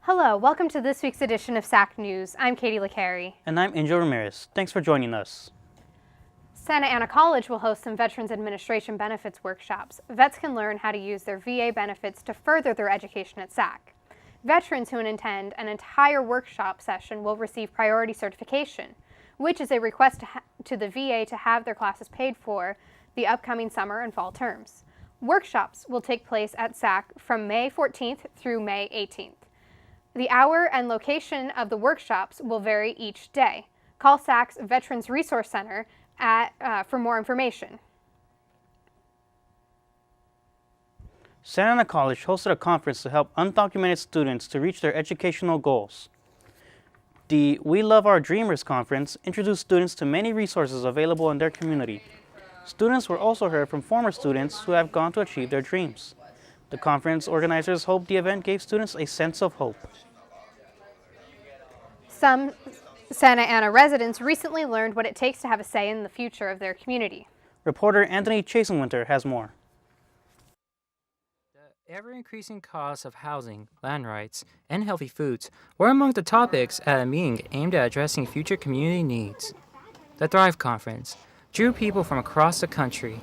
Hello, welcome to this week's edition of SAC News. I'm Katie Licari. And I'm Ramirez. Thanks for joining us. Santa Ana College will host some Veterans Administration benefits workshops. Vets can learn how to use their VA benefits to further their education at SAC. Veterans who attend an entire workshop session will receive priority certification, which is a request to the VA to have their classes paid for the upcoming summer and fall terms. Workshops will take place at SAC from May 14th through May 18th. The hour and location of the workshops will vary each day. Call SAC's Veterans Resource Center for more information. Santa Ana College hosted a conference to help undocumented students to reach their educational goals. The We Love Our Dreamers conference introduced students to many resources available in their community. Students were also heard from former students who have gone to achieve their dreams. The conference organizers hope the event gave students a sense of hope. Some Santa Ana residents recently learned what it takes to have a say in the future of their community. Reporter Anthony Chasenwinter has more. The ever-increasing costs of housing, land rights, and healthy foods were among the topics at a meeting aimed at addressing future community needs. The Thrive Conference drew people from across the country.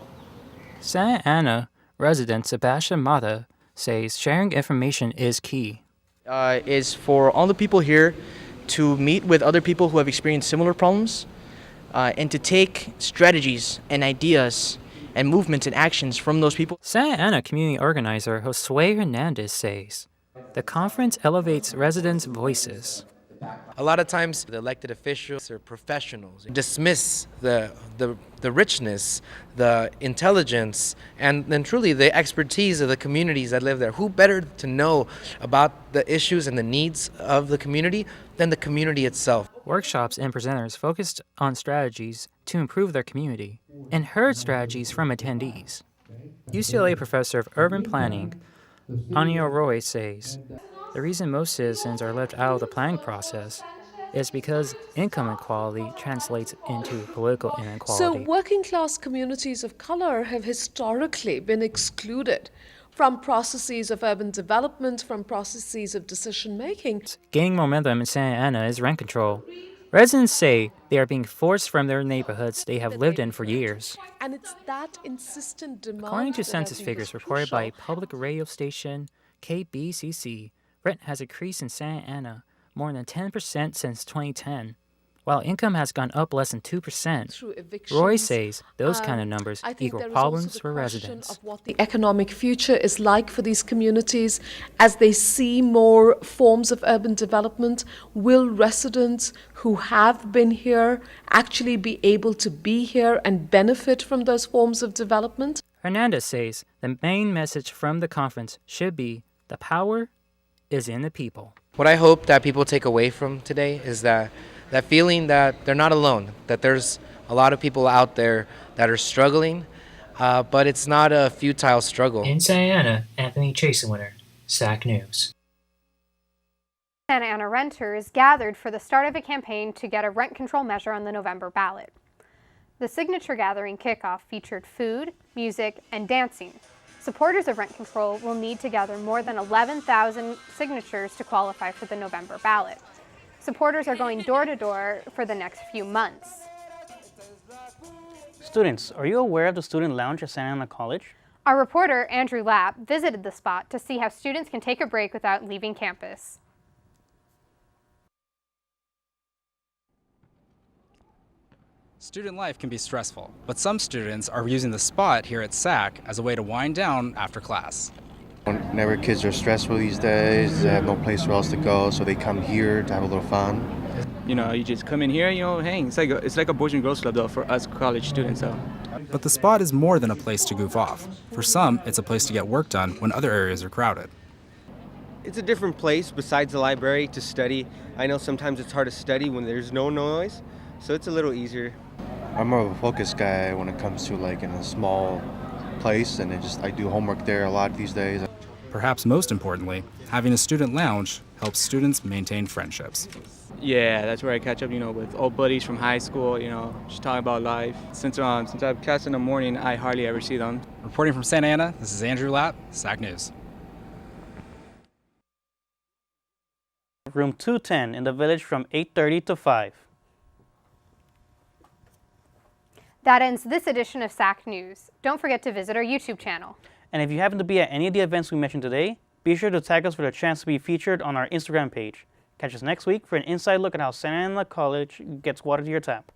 Santa Ana resident Sebastian Mata says sharing information is key. Is for all the people here to meet with other people who have experienced similar problems and to take strategies and ideas and movements and actions from those people. Santa Ana community organizer Josue Hernandez says the conference elevates residents' voices. A lot of times the elected officials or professionals dismiss the richness, the intelligence, and then truly the expertise of the communities that live there. Who better to know about the issues and the needs of the community than the community itself? Workshops and presenters focused on strategies to improve their community and heard strategies from attendees. UCLA professor of urban planning, Anio Reyes says, the reason most citizens are left out of the planning process is because income inequality translates into political inequality. So working class communities of color have historically been excluded from processes of urban development, from processes of decision making. Gaining momentum in Santa Ana is rent control. Residents say they are being forced from their neighborhoods they have lived in for years. And it's that insistent demand. According to census figures reported by public radio station KBCC, rent has increased in Santa Ana more than 10% since 2010, while income has gone up less than 2%. Roy says those kind of numbers equal problems for residents. Of what the economic future is like for these communities as they see more forms of urban development. Will residents who have been here actually be able to be here and benefit from those forms of development? Hernandez says the main message from the conference should be the power is in the people. What I hope that people take away from today is that feeling that they're not alone, that there's a lot of people out there that are struggling, but it's not a futile struggle. In Santa Ana, Anthony Chasenwinter, SAC News. Santa Ana renters gathered for the start of a campaign to get a rent control measure on the November ballot. The signature gathering kickoff featured food, music, and dancing. Supporters of rent control will need to gather more than 11,000 signatures to qualify for the November ballot. Supporters are going door to door for the next few months. Students, are you aware of the student lounge at Santa Ana College? Our reporter, Andrew Lapp, visited the spot to see how students can take a break without leaving campus. Student life can be stressful, but some students are using the spot here at SAC as a way to wind down after class. Whenever kids are stressful these days, they have no place else to go, so they come here to have a little fun. You know, you just come in here, hang. It's like a Boys and Girls Club, though, for us college students. But the spot is more than a place to goof off. For some, it's a place to get work done when other areas are crowded. It's a different place besides the library to study. I know sometimes it's hard to study when there's no noise, so it's a little easier. I'm more of a focused guy when it comes to like in a small place, and I do homework there a lot these days. Perhaps most importantly, having a student lounge helps students maintain friendships. Yeah, that's where I catch up, with old buddies from high school, just talking about life. Since I have class in the morning, I hardly ever see them. Reporting from Santa Ana, this is Andrew Lapp, SAC News. room 210 in the village from 8:30 to 5. That ends this edition of SAC News. Don't forget to visit our YouTube channel. And if you happen to be at any of the events we mentioned today, be sure to tag us for the chance to be featured on our Instagram page. Catch us next week for an inside look at how Santa Ana College gets water to your tap.